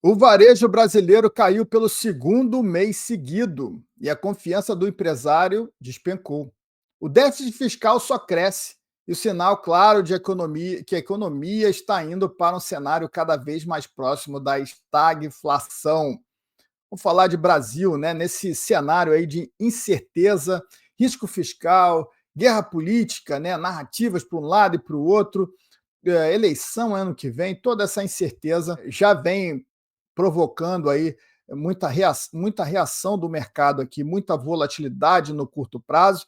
O varejo brasileiro caiu pelo segundo mês seguido e a confiança do empresário despencou. O déficit fiscal só cresce e o sinal claro de economia, que a economia está indo para um cenário cada vez mais próximo da estagflação. Vamos falar de Brasil, né? Nesse cenário aí de incerteza, risco fiscal, guerra política, né? Narrativas para um lado e para o outro, eleição ano que vem, toda essa incerteza já vem provocando aí muita reação do mercado aqui, muita volatilidade no curto prazo.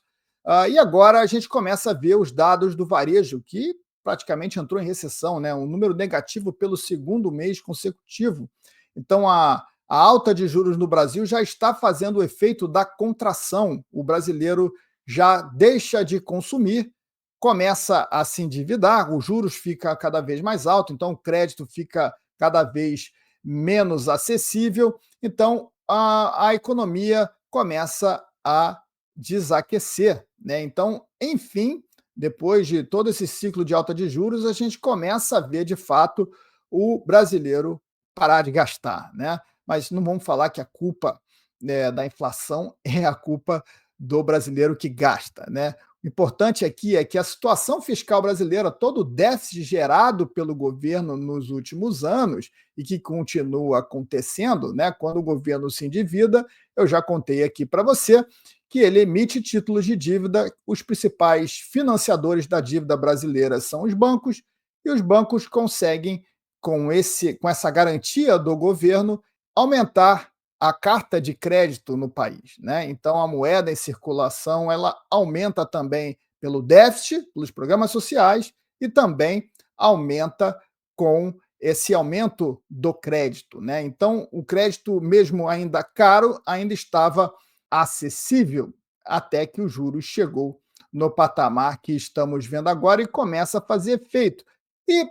E agora a gente começa a ver os dados do varejo, que praticamente entrou em recessão, né? Um número negativo pelo segundo mês consecutivo. Então, a alta de juros no Brasil já está fazendo o efeito da contração. O brasileiro já deixa de consumir, começa a se endividar, os juros ficam cada vez mais altos, então o crédito fica cada vez menos acessível, então a economia começa a desaquecer, né? Então, enfim, depois de todo esse ciclo de alta de juros, a gente começa a ver de fato o brasileiro parar de gastar, né? Mas não vamos falar que a culpa, né, da inflação é a culpa do brasileiro que gasta, né? O importante aqui é que a situação fiscal brasileira, todo o déficit gerado pelo governo nos últimos anos e que continua acontecendo, né? Quando o governo se endivida, eu já contei aqui para você que ele emite títulos de dívida, os principais financiadores da dívida brasileira são os bancos, e os bancos conseguem, com essa garantia do governo, aumentar a carta de crédito no país, né? Então a moeda em circulação ela aumenta também pelo déficit, pelos programas sociais e também aumenta com esse aumento do crédito, né? Então o crédito mesmo ainda caro ainda estava acessível até que o juros chegou no patamar que estamos vendo agora e começa a fazer efeito. E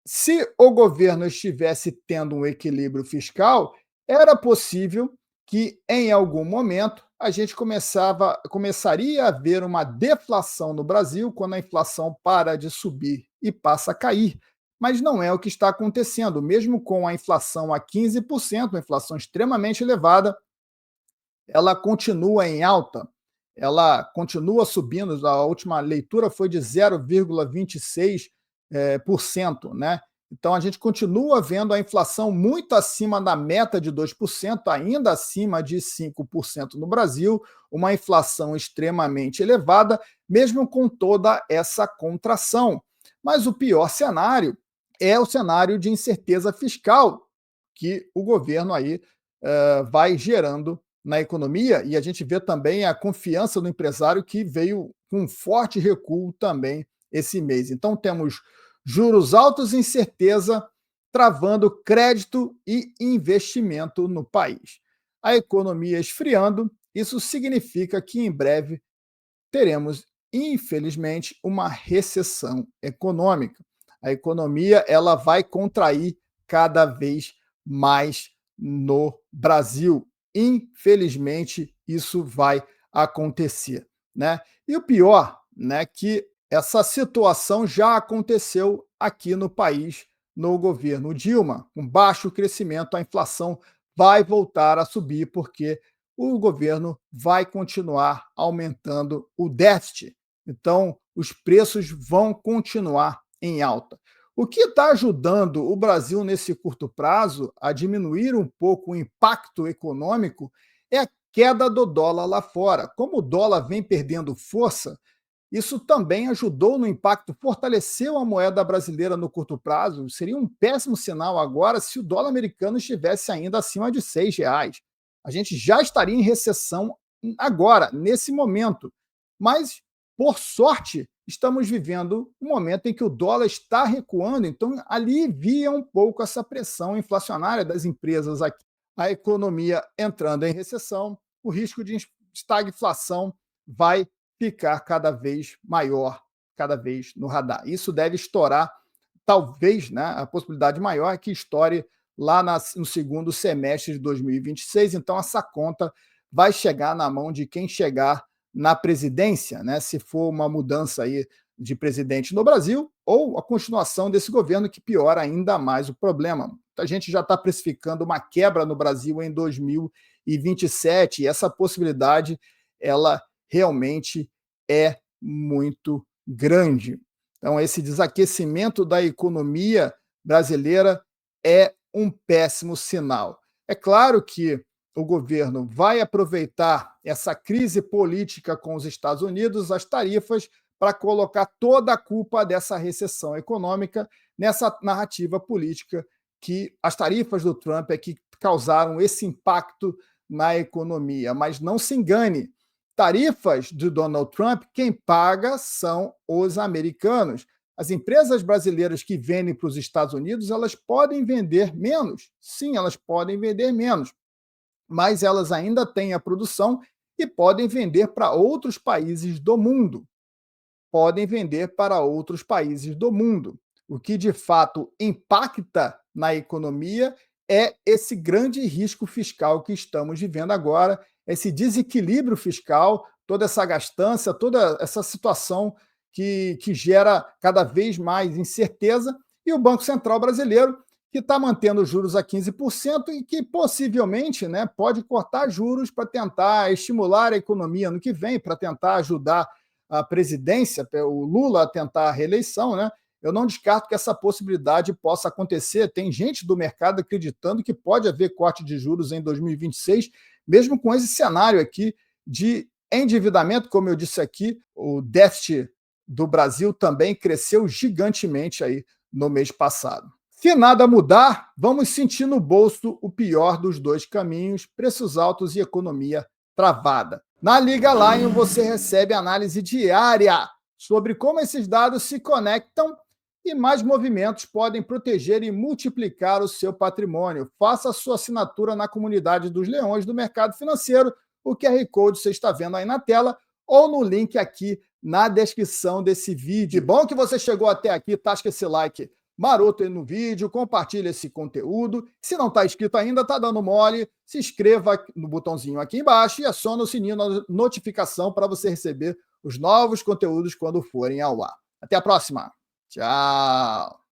se o governo estivesse tendo um equilíbrio fiscal, era possível que, em algum momento, a gente começaria a ver uma deflação no Brasil, quando a inflação para de subir e passa a cair. Mas não é o que está acontecendo. Mesmo com a inflação a 15%, uma inflação extremamente elevada, ela continua em alta, ela continua subindo. A última leitura foi de 0,26%, por cento, né? Então a gente continua vendo a inflação muito acima da meta de 2%, ainda acima de 5% no Brasil, uma inflação extremamente elevada, mesmo com toda essa contração. Mas o pior cenário é o cenário de incerteza fiscal que o governo aí vai gerando na economia, e a gente vê também a confiança do empresário que veio com um forte recuo também esse mês. Então temos juros altos e incerteza travando crédito e investimento no país. A economia esfriando, isso significa que em breve teremos, infelizmente, uma recessão econômica. A economia ela vai contrair cada vez mais no Brasil. Infelizmente, isso vai acontecer, né? E o pior, né, que essa situação já aconteceu aqui no país, no governo Dilma, com baixo crescimento, a inflação vai voltar a subir porque o governo vai continuar aumentando o déficit. Então, os preços vão continuar em alta. O que está ajudando o Brasil nesse curto prazo a diminuir um pouco o impacto econômico é a queda do dólar lá fora. Como o dólar vem perdendo força, isso também ajudou no impacto, fortaleceu a moeda brasileira no curto prazo. Seria um péssimo sinal agora se o dólar americano estivesse ainda acima de R$ 6. A gente já estaria em recessão agora, nesse momento. Mas, por sorte, estamos vivendo um momento em que o dólar está recuando, então alivia um pouco essa pressão inflacionária das empresas aqui. A economia entrando em recessão, o risco de estagflação vai ficar cada vez maior, cada vez no radar. Isso deve estourar, talvez, né, a possibilidade maior é que estoure lá no segundo semestre de 2026. Então, essa conta vai chegar na mão de quem chegar na presidência, né? Se for uma mudança aí de presidente no Brasil, ou a continuação desse governo que piora ainda mais o problema. A gente já está precificando uma quebra no Brasil em 2027 e essa possibilidade ela realmente é muito grande. Então, esse desaquecimento da economia brasileira é um péssimo sinal. É claro que o governo vai aproveitar essa crise política com os Estados Unidos, as tarifas, para colocar toda a culpa dessa recessão econômica nessa narrativa política que as tarifas do Trump é que causaram esse impacto na economia. Mas não se engane, tarifas do Donald Trump, quem paga são os americanos. As empresas brasileiras que vendem para os Estados Unidos, elas podem vender menos. Sim, elas podem vender menos, mas elas ainda têm a produção e podem vender para outros países do mundo. Podem vender para outros países do mundo. O que de fato impacta na economia é esse grande risco fiscal que estamos vivendo agora, esse desequilíbrio fiscal, toda essa gastança, toda essa situação que gera cada vez mais incerteza, e o Banco Central brasileiro, que está mantendo os juros a 15% e que possivelmente, né, pode cortar juros para tentar estimular a economia no que vem, para tentar ajudar a presidência, o Lula a tentar a reeleição, né? Eu não descarto que essa possibilidade possa acontecer. Tem gente do mercado acreditando que pode haver corte de juros em 2026, mesmo com esse cenário aqui de endividamento, como eu disse aqui, o déficit do Brasil também cresceu gigantemente aí no mês passado. Se nada mudar, vamos sentir no bolso o pior dos dois caminhos, preços altos e economia travada. Na Liga Lion você recebe análise diária sobre como esses dados se conectam e mais movimentos podem proteger e multiplicar o seu patrimônio. Faça a sua assinatura na comunidade dos leões do mercado financeiro. O QR Code você está vendo aí na tela ou no link aqui na descrição desse vídeo. Que bom que você chegou até aqui, tasca esse like maroto aí no vídeo, compartilha esse conteúdo. Se não está inscrito ainda, está dando mole, se inscreva no botãozinho aqui embaixo e aciona o sininho da notificação para você receber os novos conteúdos quando forem ao ar. Até a próxima. Tchau.